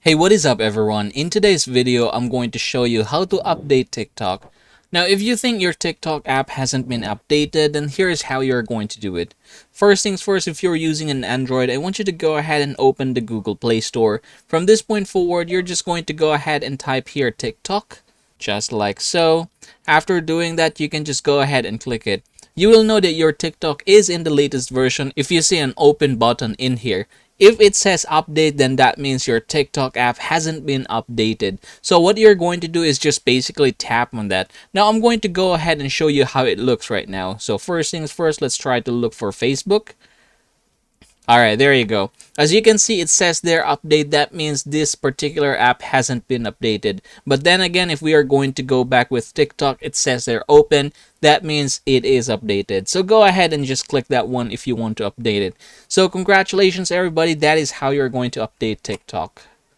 Hey, what is up everyone? In today's video, I'm going to show you how to update TikTok. Now, if you think your TikTok app hasn't been updated, then here's how you're going to do it. First things first, if you're using an Android, I want you to go ahead and open the Google Play Store. From this point forward, you're just going to go ahead and type here TikTok, just like so. After doing that, you can just go ahead and click it. You will know that your TikTok is in the latest version if you see an open button in here. If it says update, then that means your TikTok app hasn't been updated. So what you're going to do is just basically tap on that. Now I'm going to go ahead and show you how it looks right now. So first things first, let's try to look for Facebook. Alright, there you go. As you can see, it says there update. That means this particular app hasn't been updated. But then again, if we are going to go back with TikTok, it says they're open. That means it is updated. So go ahead and just click that one if you want to update it. So congratulations everybody, that is how you're going to update TikTok.